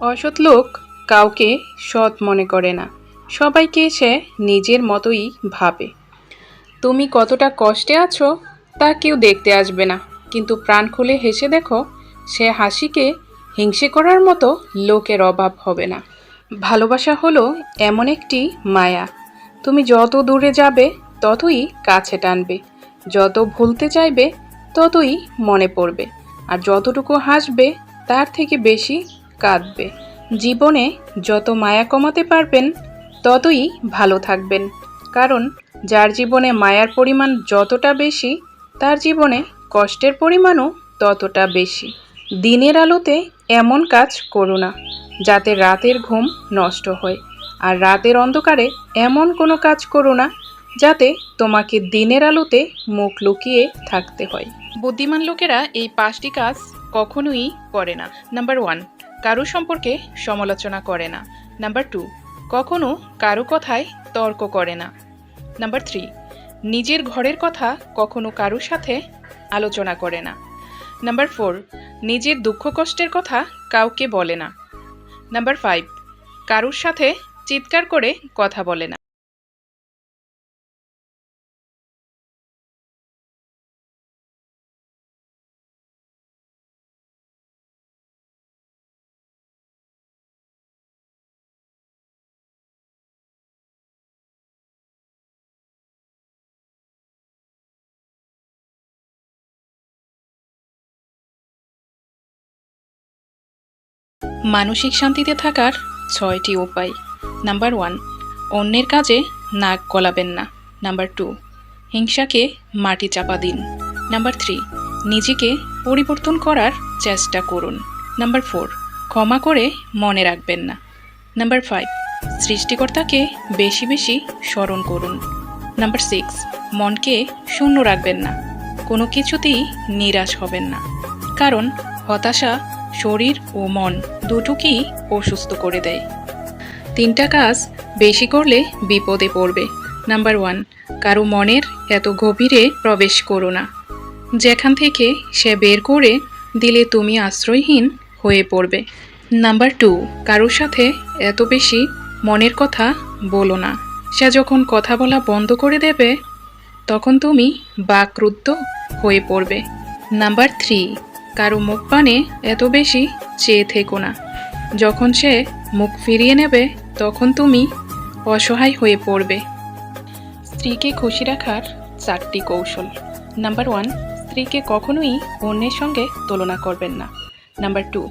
অসৎ লোক কাউকে সৎ মনে করে না, সবাইকে সে নিজের মতোই ভাবে। তুমি কতটা কষ্টে আছো তা কেউ দেখতে আসবে না, কিন্তু প্রাণ খুলে হেসে দেখো, সে হাসিকে হিংসে করার মতো লোকের অভাব হবে না। ভালোবাসা হলো এমন একটি মায়া, তুমি যত দূরে যাবে ততই কাছে টানবে, যত ভুলতে চাইবে ততই মনে পড়বে, আর যতটুকু হাসবে তার থেকে বেশি কাঁদবে। জীবনে যত মায়া কমাতে পারবেন ততই ভালো থাকবেন, কারণ যার জীবনে মায়ার পরিমাণ যতটা বেশি তার জীবনে কষ্টের পরিমাণও ততটা বেশি। দিনের আলোতে এমন কাজ করো না যাতে রাতের ঘুম নষ্ট হয়, আর রাতের অন্ধকারে এমন কোনো কাজ করো না যাতে তোমাকে দিনের আলোতে মুখ লুকিয়ে থাকতে হয়। বুদ্ধিমান লোকেরা এই 5টি কাজ কখনোই করে না। নাম্বার 1, কারো সম্পর্কে সমালোচনা করে না। নাম্বার 2, কখনো কারো কথায় তর্ক করে না। নাম্বার 3, নিজের ঘরের কথা কখনো কারোর সাথে আলোচনা করে না। নাম্বার 4, নিজের দুঃখ কষ্টের কথা কাউকে বলে না। নাম্বার 5, কারোর সাথে চিৎকার করে কথা বলে না। মানসিক শান্তিতে থাকার 6টি উপায়। নাম্বার 1, অন্যের কাজে নাক গলাবেন না। নাম্বার 2, হিংসাকে মাটি চাপা দিন। নাম্বার 3, নিজেকে পরিবর্তন করার চেষ্টা করুন। নাম্বার 4, ক্ষমা করে মনে রাখবেন না। নাম্বার 5, সৃষ্টিকর্তাকে বেশি বেশি স্মরণ করুন। নাম্বার 6, মনকে শূন্য রাখবেন না, কোনো কিছুতেই নিরাশ হবেন না, কারণ হতাশা শরীর ও মন দুটোকেই অসুস্থ করে দেয়। 3টা কাজ বেশি করলে বিপদে পড়বে। নাম্বার 1, কারো মনের এত গভীরে প্রবেশ করো না, যেখান থেকে সে বের করে দিলে তুমি আশ্রয়হীন হয়ে পড়বে। নাম্বার 2, কারোর সাথে এত বেশি মনের কথা বলো না, সে যখন কথা বলা বন্ধ করে দেবে তখন তুমি বাকরুদ্ধ হয়ে পড়বে। নাম্বার 3, কারো মুখ পানে এত বেশি চেয়ে থেকো না, যখন সে মুখ ফিরিয়ে নেবে তখন তুমি অসহায় হয়ে পড়বে। স্ত্রীকে খুশি রাখার 4টি কৌশল। নাম্বার 1, স্ত্রীকে কখনোই অন্যের সঙ্গে তুলনা করবেন না। নাম্বার 2,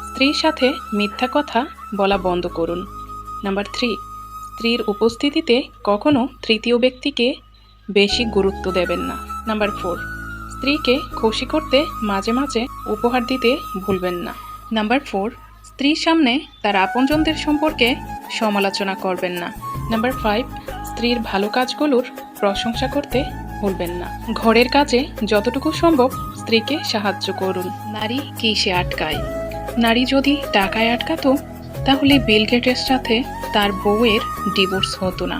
স্ত্রীর সাথে মিথ্যা কথা বলা বন্ধ করুন। নাম্বার 3, স্ত্রীর উপস্থিতিতে কখনো তৃতীয় ব্যক্তিকে বেশি গুরুত্ব দেবেন না। নাম্বার 4, স্ত্রীকে খুশি করতে মাঝে মাঝে উপহার দিতে ভুলবেন না। নাম্বার 4, স্ত্রীর সামনে তার আপনজনদের সম্পর্কে সমালোচনা করবেন না। নাম্বার 5, স্ত্রীর ভালো কাজগুলোর প্রশংসা করতে ভুলবেন না। ঘরের কাজে যতটুকু সম্ভব স্ত্রীকে সাহায্য করুন। নারী কিসে আটকায়? নারী যদি টাকায় আটকাতো তাহলে বিল গেটের সাথে তার বউয়ের ডিভোর্স হতো না।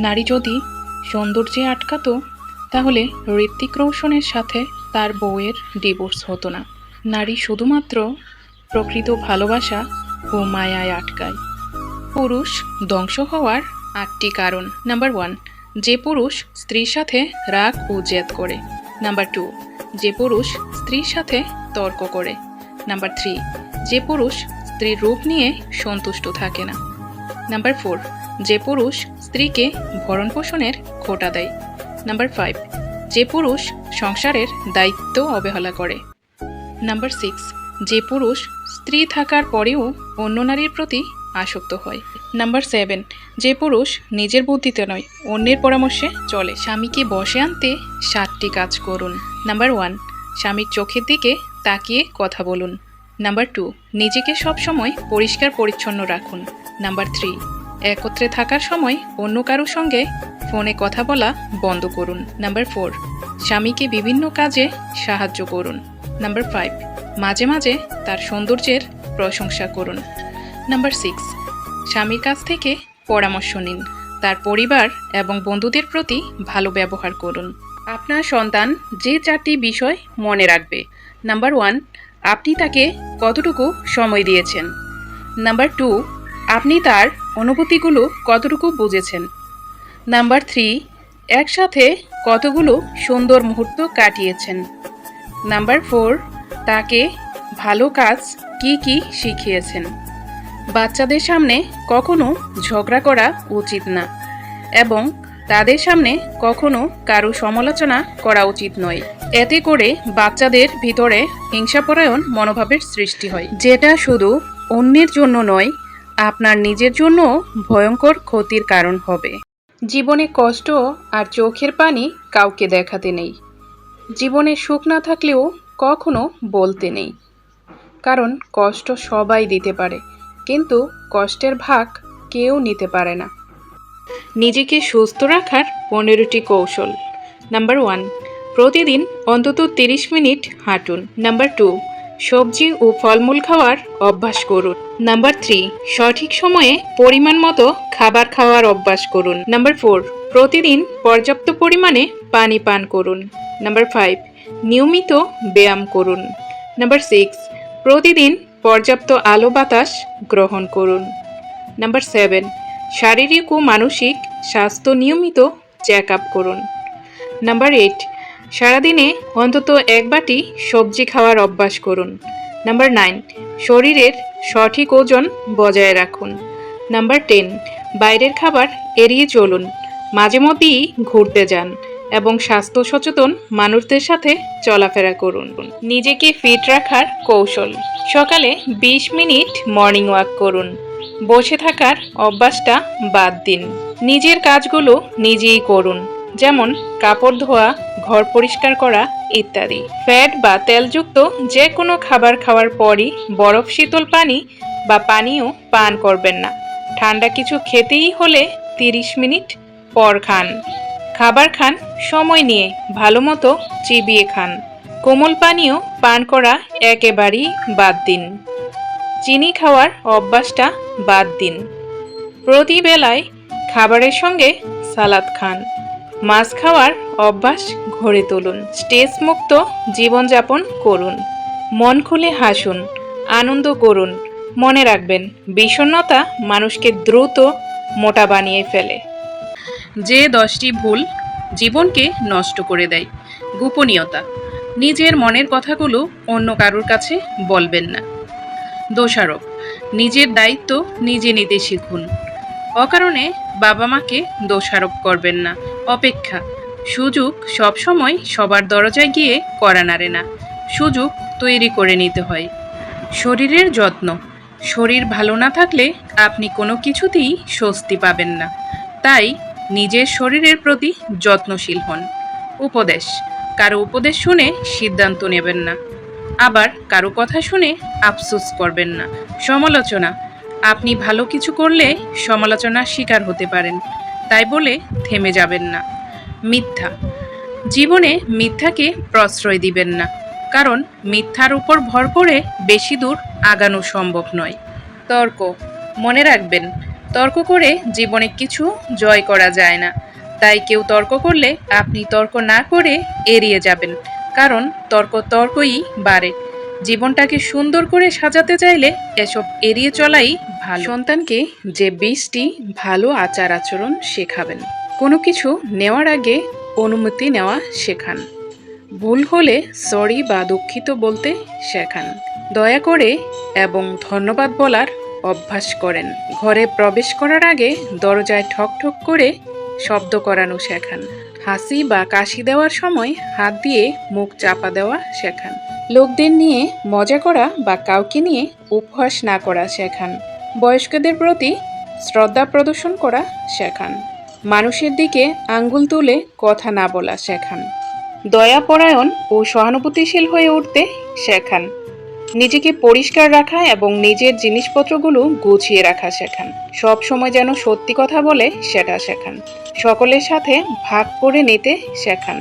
নারী যদি সৌন্দর্যে আটকাতো তাহলে ঋত্বিক রোশনের সাথে তার বউয়ের ডিভোর্স হতো না। নারী শুধুমাত্র প্রকৃত ভালোবাসা ও মায়ায় আটকায়। পুরুষ ধ্বংস হওয়ার 8টি কারণ। নাম্বার 1, যে পুরুষ স্ত্রীর সাথে রাগ ও জেদ করে। নাম্বার 2, যে পুরুষ স্ত্রীর সাথে তর্ক করে। নাম্বার 3, যে পুরুষ স্ত্রীর রূপ নিয়ে সন্তুষ্ট থাকে না। নাম্বার 4, যে পুরুষ স্ত্রীকে ভরণ পোষণের খোটা দেয়। নাম্বার 5, যে পুরুষ সংসারের দায়িত্ব অবহেলা করে। নাম্বার 6, যে পুরুষ স্ত্রী থাকার পরেও অন্য নারীর প্রতি আসক্ত হয়। নাম্বার 7, যে পুরুষ নিজের বুদ্ধিতে নয় অন্যের পরামর্শে চলে। স্বামীকে বশে আনতে 7টি কাজ করুন। নাম্বার 1, স্বামীর চোখের দিকে তাকিয়ে কথা বলুন। নাম্বার 2, নিজেকে সবসময় পরিষ্কার পরিচ্ছন্ন রাখুন। নাম্বার 3, একত্রে থাকার সময় অন্য কারোর সঙ্গে ফোনে কথা বলা বন্ধ করুন। নাম্বার 4, স্বামীকে বিভিন্ন কাজে সাহায্য করুন। নাম্বার 5, মাঝে মাঝে তার সৌন্দর্যের প্রশংসা করুন। নাম্বার 6, স্বামীর কাছ থেকে পরামর্শ নিন। তার পরিবার এবং বন্ধুদের প্রতি ভালো ব্যবহার করুন। আপনার সন্তান যে 4টি বিষয় মনে রাখবে। নাম্বার 1, আপনি তাকে কতটুকু সময় দিয়েছেন। নাম্বার 2, আপনি তার অনুভূতিগুলো কতটুকু বুঝেছেন। নাম্বার 3, একসাথে কতগুলো সুন্দর মুহূর্ত কাটিয়েছেন। নাম্বার 4, তাকে ভালো কাজ কি কি শিখিয়েছেন। বাচ্চাদের সামনে কখনো ঝগড়া করা উচিত না এবং তাদের সামনে কখনো কারো সমালোচনা করা উচিত নয়। এতে করে বাচ্চাদের ভিতরে হিংসাপরায়ণ মনোভাবের সৃষ্টি হয়, যেটা শুধু অন্যের জন্য নয়, আপনার নিজের জন্য ভয়ঙ্কর ক্ষতির কারণ হবে। জীবনে কষ্ট আর চোখের পানি কাউকে দেখাতে নেই। জীবনে সুখ না থাকলেও কখনো বলতে নেই, কারণ কষ্ট সবাই দিতে পারে, কিন্তু কষ্টের ভাগ কেউ নিতে পারে না। নিজেকে সুস্থ রাখার 15টি কৌশল। নাম্বার 1, প্রতিদিন অন্তত 30 মিনিট হাঁটুন। নাম্বার 2, সবজি ও ফলমূল খাওয়ার অভ্যাস করুন। নাম্বার 3, সঠিক সময়ে পরিমাণ মতো খাবার খাওয়ার অভ্যাস করুন। নাম্বার 4, প্রতিদিন পর্যাপ্ত পরিমাণে পানি পান করুন। নাম্বার 5, নিয়মিত ব্যায়াম করুন। নাম্বার 6, প্রতিদিন পর্যাপ্ত আলো বাতাস গ্রহণ করুন। নাম্বার 7, শারীরিক ও মানসিক স্বাস্থ্য নিয়মিত চেক আপ করুন। নাম্বার 8, সারাদিনে অন্তত 1 বাটি সবজি খাওয়ার অভ্যাস করুন। নাম্বার 9, শরীরের সঠিক ওজন বজায় রাখুন। নাম্বার 10, বাইরের খাবার এড়িয়ে চলুন। মাঝে মধ্যেই ঘুরতে যান এবং স্বাস্থ্য সচেতন মানুষদের সাথে চলাফেরা করুন। নিজেকে ফিট রাখার কৌশল। সকালে 20 মিনিট মর্নিং ওয়াক করুন। বসে থাকার অভ্যাসটা বাদ দিন। নিজের কাজগুলো নিজেই করুন, যেমন কাপড় ধোয়া, ঘর পরিষ্কার করা ইত্যাদি। ফ্যাট বা তেলযুক্ত যে কোনো খাবার খাওয়ার পরই বরফ শীতল পানি বা পানীয় পান করবেন না। ঠান্ডা কিছু খেতেই হলে 30 মিনিট পর খান। খাবার খান সময় নিয়ে, ভালো মতো চিবিয়ে খান। কোমল পানীয় পান করা একেবারেই বাদ দিন। চিনি খাওয়ার অভ্যাসটা বাদ দিন। প্রতি বেলায় খাবারের সঙ্গে সালাদ খান। মাছ খাওয়ার অভ্যাস গড়ে তুলুন। স্ট্রেস মুক্ত জীবনযাপন করুন। মন খুলে হাসুন, আনন্দ করুন। মনে রাখবেন, বিষণ্ণতা মানুষকে দ্রুত মোটা বানিয়ে ফেলে। যে 10টি ভুল জীবনকে নষ্ট করে দেয়। গোপনীয়তা। নিজের মনের কথাগুলো অন্য কারোর কাছে বলবেন না। দোষারোপ। নিজের দায়িত্ব নিজে নিতে শিখুন। অকারণে বাবা মাকে দোষারোপ করবেন না। অপেক্ষা। সুযোগ সবসময় সবার দরজায় গিয়ে কড়া নাড়ে না, সুযোগ তৈরি করে নিতে হয়। শরীরের যত্ন। শরীর ভালো না থাকলে আপনি কোনো কিছুতেই স্বস্তি পাবেন না, তাই নিজের শরীরের প্রতি যত্নশীল হন। উপদেশ। কারো উপদেশ শুনে সিদ্ধান্ত নেবেন না, আবার কারো কথা শুনে আফসোস করবেন না। সমালোচনা। আপনি ভালো কিছু করলে সমালোচনার শিকার হতে পারেন, তাই বলে থেমে যাবেন না। মিথ্যা। জীবনে মিথ্যাকে প্রশ্রয় দিবেন না, কারণ মিথ্যার উপর ভর করে বেশি দূর আগানো সম্ভব নয়। তর্ক। মনে রাখবেন, তর্ক করে জীবনে কিছু জয় করা যায় না, তাই কেউ তর্ক করলে আপনি তর্ক না করে এড়িয়ে যাবেন, কারণ তর্কই বাড়ে। জীবনটাকে সুন্দর করে সাজাতে চাইলে এসব এড়িয়ে চলাই ভালো। সন্তানকে যে 20টি ভালো আচার আচরণ শেখাবেন। কোনো কিছু নেওয়ার আগে অনুমতি নেওয়া শেখান। ভুল হলে সরি বা দুঃখিত বলতে শেখান। দয়া করে এবং ধন্যবাদ বলার অভ্যাস করেন। ঘরে প্রবেশ করার আগে দরজায় ঠক ঠক করে শব্দ করানো শেখান। হাসি বা কাশি দেওয়ার সময় হাত দিয়ে মুখ চাপা দেওয়া শেখান। লোকদের নিয়ে মজা করা বা কাউকে নিয়ে উপহাস না করা শেখান। বয়স্কদের প্রতি শ্রদ্ধা প্রদর্শন করা শেখান। মানুষের দিকে আঙ্গুল তুলে কথা না বলা শেখান। দয়াপরায়ণ ও সহানুভূতিশীল হয়ে উঠতে শেখান। নিজেকে পরিষ্কার রাখা এবং নিজের জিনিসপত্রগুলো গুছিয়ে রাখা শেখান। সব সময় যেন সত্যি কথা বলে সেটা শেখান। সকলের সাথে ভাগ করে নিতে শেখান।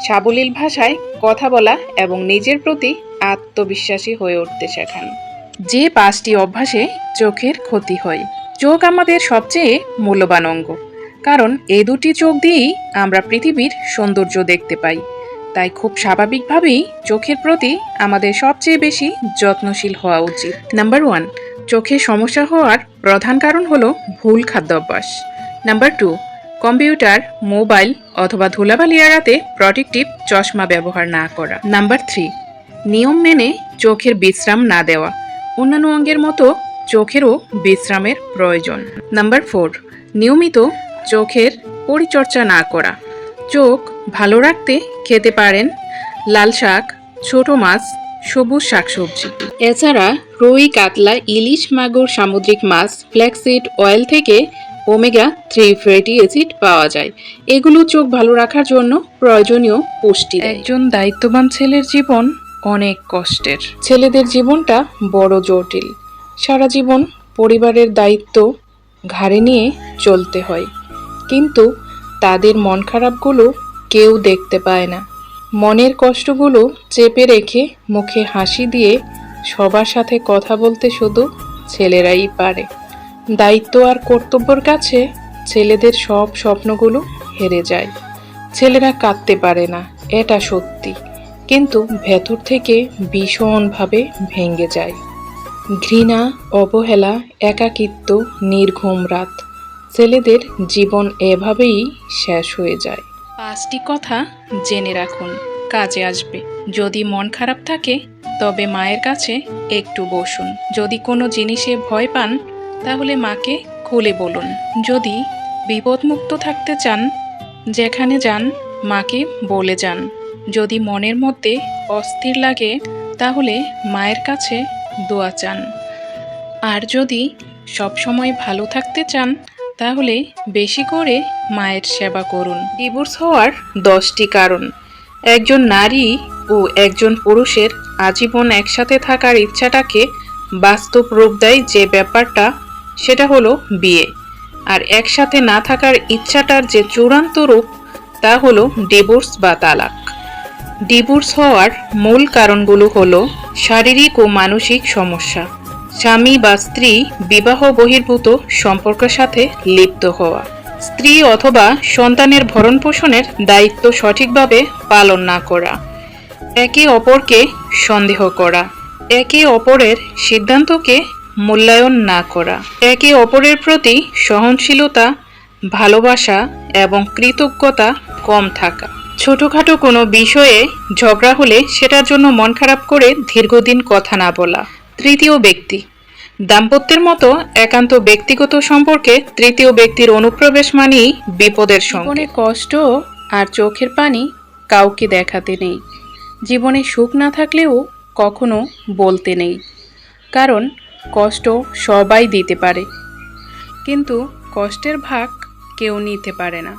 সাবলীল ভাষায় কথা বলা এবং নিজের প্রতি আত্মবিশ্বাসী হয়ে উঠতে শেখান। যে 5টি অভ্যাসে চোখের ক্ষতি হয়। চোখ আমাদের সবচেয়ে মূল্যবান অঙ্গ, কারণ এই দুটি চোখ দিয়েই আমরা পৃথিবীর সৌন্দর্য দেখতে পাই। তাই খুব স্বাভাবিকভাবেই চোখের প্রতি আমাদের সবচেয়ে বেশি যত্নশীল হওয়া উচিত। নাম্বার 1, চোখে সমস্যা হওয়ার প্রধান কারণ হলো ভুল খাদ্যাভ্যাস। নাম্বার 2, কম্পিউটার, মোবাইল অথবা ধুলাবালি এড়াতে প্রোটেক্টিভ চশমা ব্যবহার না করা। নাম্বার 3, নিয়ম মেনে চোখের বিশ্রাম না দেওয়া। অন্যান্য অঙ্গের মতো চোখেরও বিশ্রামের প্রয়োজন। নাম্বার 4, নিয়মিত চোখের পরিচর্যা না করা। চোখ ভালো রাখতে খেতে পারেন লাল শাক, ছোট মাছ, সবুজ শাকসবজি। এছাড়া রুই, কাতলা, ইলিশ, মাগুর, সামুদ্রিক মাছ, ফ্ল্যাক্সিড অয়েল থেকে ওমেগা-3 ফ্যাটি অ্যাসিড পাওয়া যায়। এগুলো চোখ ভালো রাখার জন্য প্রয়োজনীয় পুষ্টি দেয়। একজন দায়িত্ববান ছেলের জীবন অনেক কষ্টের। ছেলেদের জীবনটা বড় জটিল। সারা জীবন পরিবারের দায়িত্ব ঘাড়ে নিয়ে চলতে হয়, কিন্তু তাদের মন খারাপগুলো কেউ দেখতে পায় না। মনের কষ্টগুলো চেপে রেখে মুখে হাসি দিয়ে সবার সাথে কথা বলতে শুধু ছেলেরাই পারে। দায়িত্ব আর কর্তব্যের কাছে ছেলেদের সব স্বপ্নগুলো হেরে যায়। ছেলেরা কাঁদতে পারে না, এটা সত্যি, কিন্তু ভেতর থেকে ভীষণভাবে ভেঙে যায়। ঘৃণা, অবহেলা, একাকিত্ব, নির্ঘুম রাত, ছেলেদের জীবন এভাবেই শেষ হয়ে যায়। 5টি কথা জেনে রাখুন, কাজে আসবে। যদি মন খারাপ থাকে তবে মায়ের কাছে একটু বসুন। যদি কোনো জিনিসে ভয় পান তাহলে মাকে খুলে বলুন। যদি বিপদমুক্ত থাকতে চান, যেখানে যান মাকে বলে যান। যদি মনের মধ্যে অস্থির লাগে তাহলে মায়ের কাছে দোয়া চান। আর যদি সবসময় ভালো থাকতে চান তাহলে বেশি করে মায়ের সেবা করুন। ডিভোর্স হওয়ার 10টি কারণ। একজন নারী ও একজন পুরুষের আজীবন একসাথে থাকার ইচ্ছাটাকে বাস্তব রূপ দেয় যে ব্যাপারটা, সেটা হলো বিয়ে। আর একসাথে না থাকার ইচ্ছাটার যে চূড়ান্ত রূপ, তা হলো ডিভোর্স বা তালাক। ডিভোর্স হওয়ার মূল কারণগুলো হলো শারীরিক ও মানসিক সমস্যা, স্বামী বা স্ত্রী বিবাহ বহির্ভূত সম্পর্কের সাথে লিপ্ত হওয়া, স্ত্রী অথবা সন্তানের ভরণ পোষণের দায়িত্ব সঠিকভাবে পালন না করা, একে অপরকে সন্দেহ করা, একে অপরের সিদ্ধান্তকে মূল্যায়ন না করা, একে অপরের প্রতি সহনশীলতা, ভালোবাসা এবং কৃতজ্ঞতা কম থাকা, ছোটখাটো কোনো বিষয়ে ঝগড়া হলে সেটার জন্য মন খারাপ করে দীর্ঘদিন কথা না বলা। তৃতীয় ব্যক্তি। দাম্পত্যের মতো একান্ত ব্যক্তিগত সম্পর্কে তৃতীয় ব্যক্তির অনুপ্রবেশ মানেই বিপদের সঙ্গে। জীবনে কষ্ট আর চোখের পানি কাউকে দেখাতে নেই। জীবনে সুখ না থাকলেও কখনো বলতে নেই, কারণ কষ্ট সবাই দিতে পারে, কিন্তু কষ্টের ভাগ কেউ নিতে পারে না।